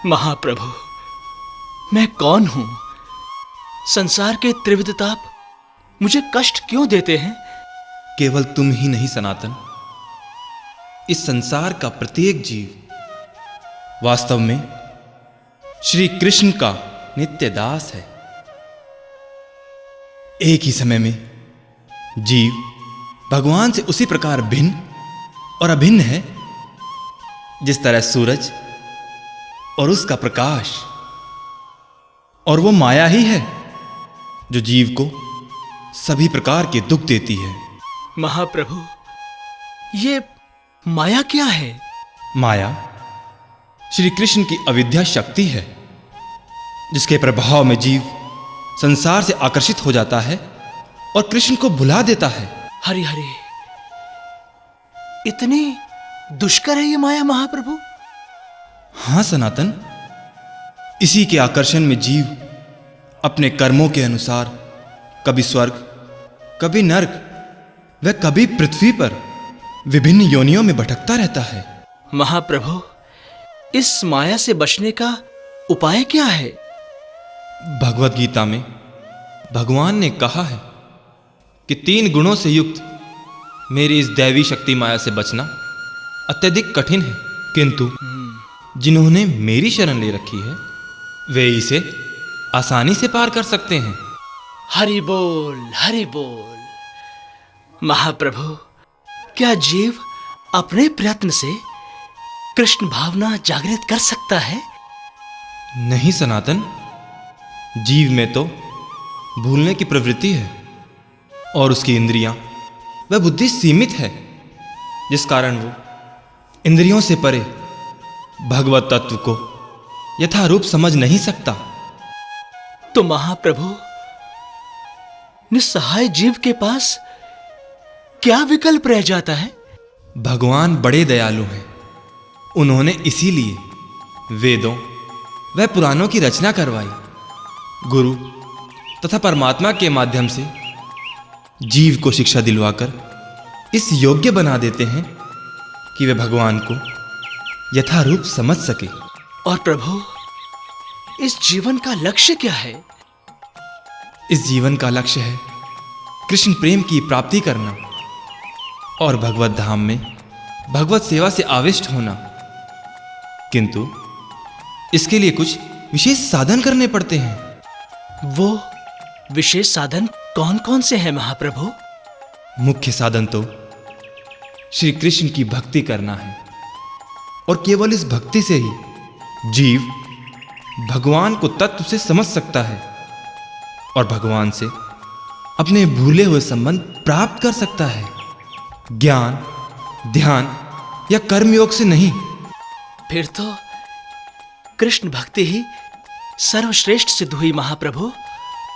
महाप्रभु, मैं कौन हूं? संसार के त्रिविध ताप मुझे कष्ट क्यों देते हैं? केवल तुम ही नहीं सनातन, इस संसार का प्रत्येक जीव वास्तव में श्री कृष्ण का नित्य दास है। एक ही समय में जीव भगवान से उसी प्रकार भिन्न और अभिन्न है जिस तरह सूरज और उसका प्रकाश, और वो माया ही है जो जीव को सभी प्रकार के दुख देती है। महाप्रभु, ये माया क्या है? माया श्री कृष्ण की अविद्या शक्ति है, जिसके प्रभाव में जीव संसार से आकर्षित हो जाता है और कृष्ण को भुला देता है। हरि हरि, इतनी दुष्कर है ये माया महाप्रभु? हां सनातन, इसी के आकर्षण में जीव अपने कर्मों के अनुसार कभी स्वर्ग, कभी नरक व कभी पृथ्वी पर विभिन्न योनियों में भटकता रहता है। महाप्रभु, इस माया से बचने का उपाय क्या है? भगवत गीता में भगवान ने कहा है कि 3 गुणों से युक्त मेरी इस दैवी शक्ति माया से बचना अत्यधिक कठिन है, किंतु जिन्होंने मेरी शरण ले रखी है वे इसे आसानी से पार कर सकते हैं। हरि बोल, हरि बोल। महाप्रभु, क्या जीव अपने प्रयत्न से कृष्ण भावना जागृत कर सकता है? नहीं सनातन, जीव में तो भूलने की प्रवृत्ति है और उसकी इंद्रियां वह बुद्धि सीमित है, जिस कारण वो इंद्रियों से परे भगवत तत्व को यथारूप समझ नहीं सकता। तो महाप्रभु, निस्सहाय जीव के पास क्या विकल्प रह जाता है? भगवान बड़े दयालु हैं। उन्होंने इसीलिए वेदों व पुराणों की रचना करवाई। गुरु तथा परमात्मा के माध्यम से जीव को शिक्षा दिलवाकर इस योग्य बना देते हैं कि वे भगवान को यथारूप समझ सके। और प्रभु, इस जीवन का लक्ष्य क्या है? इस जीवन का लक्ष्य है कृष्ण प्रेम की प्राप्ति करना और भगवत धाम में भगवत सेवा से आविष्ट होना, किंतु इसके लिए कुछ विशेष साधन करने पड़ते हैं। वो विशेष साधन कौन कौन से हैं महाप्रभु? मुख्य साधन तो श्री कृष्ण की भक्ति करना है, और केवल इस भक्ति से ही जीव भगवान को तत्व से समझ सकता है और भगवान से अपने भूले हुए संबंध प्राप्त कर सकता है। ज्ञान, ध्यान या कर्मयोग से नहीं। फिर तो कृष्ण भक्ति ही सर्वश्रेष्ठ सिद्ध हुई महाप्रभु।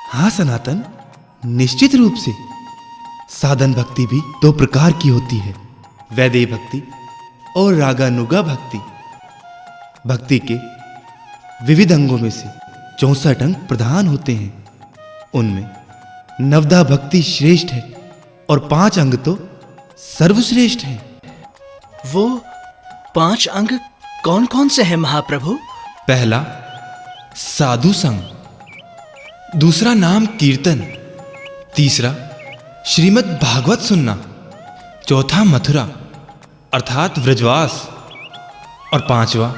हां सनातन, निश्चित रूप से। साधन भक्ति भी 2 प्रकार की होती है, वैदेही भक्ति और रागानुगा भक्ति। भक्ति के विविध अंगों में से 64 अंग प्रधान होते हैं। उनमें नवधा भक्ति श्रेष्ठ है और 5 अंग तो सर्वश्रेष्ठ है। वो 5 अंग कौन कौन से हैं महाप्रभु? पहला साधु संग, दूसरा नाम कीर्तन, तीसरा श्रीमद् भागवत सुनना, चौथा मथुरा अर्थात व्रजवास, और 5वां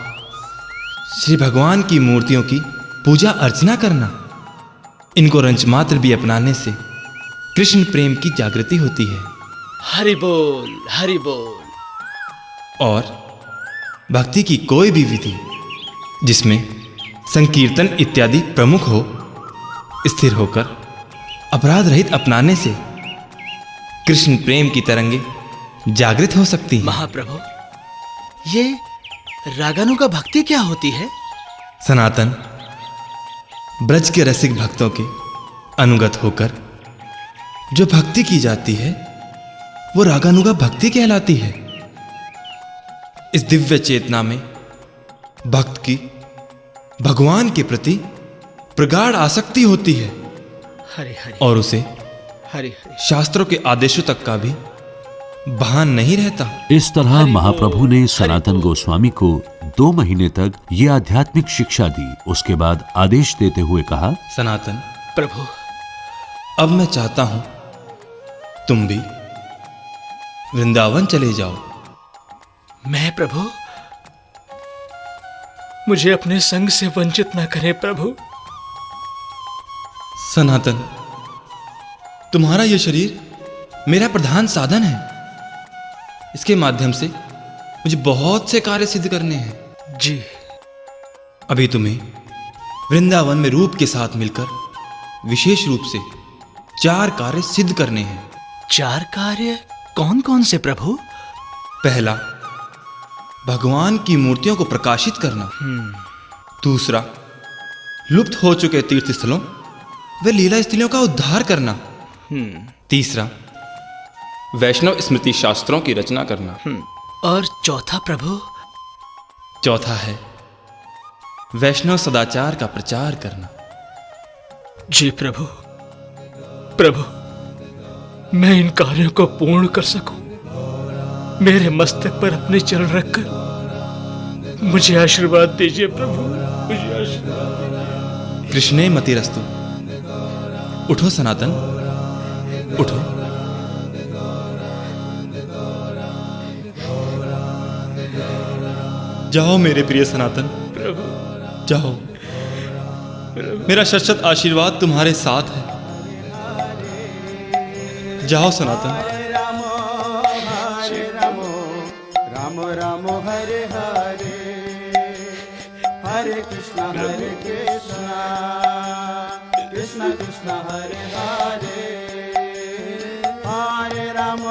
श्री भगवान की मूर्तियों की पूजा अर्चना करना। इनको रंचमात्र भी अपनाने से कृष्ण प्रेम की जागृति होती है। हरि बोल, हरि बोल। और भक्ति की कोई भी विधि जिसमें संकीर्तन इत्यादि प्रमुख हो, स्थिर होकर अपराध रहित अपनाने से कृष्ण प्रेम की तरंगे जागृत हो सकती हैं। महाप्रभु, ये रागानुगा भक्ति क्या होती है? सनातन, ब्रज के रसिक भक्तों के अनुगत होकर जो भक्ति की जाती है वो रागानुगा भक्ति कहलाती है। इस दिव्य चेतना में भक्त की भगवान के प्रति प्रगाढ़ आसक्ति होती है हरि हरि, और उसे हरि हरि। शास्त्रों के आदेशों तक का भी भान नहीं रहता। इस तरह महाप्रभु ने सनातन गोस्वामी को 2 महीने तक ये आध्यात्मिक शिक्षा दी। उसके बाद आदेश देते हुए कहा, सनातन, प्रभु। अब मैं चाहता हूं तुम भी वृंदावन चले जाओ। मैं प्रभु? मुझे अपने संग से वंचित न करें प्रभु। सनातन, तुम्हारा यह शरीर मेरा प्रधान साधन है। इसके माध्यम से मुझे बहुत से कार्य सिद्ध करने हैं। जी। अभी तुम्हें वृंदावन में रूप के साथ मिलकर विशेष रूप से 4 कार्य सिद्ध करने हैं। 4 कार्य कौन कौन से प्रभु? पहला, भगवान की मूर्तियों को प्रकाशित करना। दूसरा, लुप्त हो चुके तीर्थ स्थलों व लीला स्थलों का उद्धार करना। तीसरा, वैष्णव स्मृति शास्त्रों की रचना करना। और चौथा प्रभु? चौथा है वैष्णव सदाचार का प्रचार करना। जी प्रभु। प्रभु, मैं इन कार्यों को पूर्ण कर सकूं, मेरे मस्तक पर अपने चरण रखकर मुझे आशीर्वाद दीजिए प्रभु, मुझे आशीर्वाद दीजिए। कृष्णे मतिरस्तु। उठो सनातन, उठो। जाओ मेरे प्रिय सनातन, प्रभु जाओ। मेरा शत आशीर्वाद तुम्हारे साथ है। जाओ सनातन। राम राम हरे हरे, हरे कृष्णा कृष्णा कृष्णा हरे हरे, हरे राम।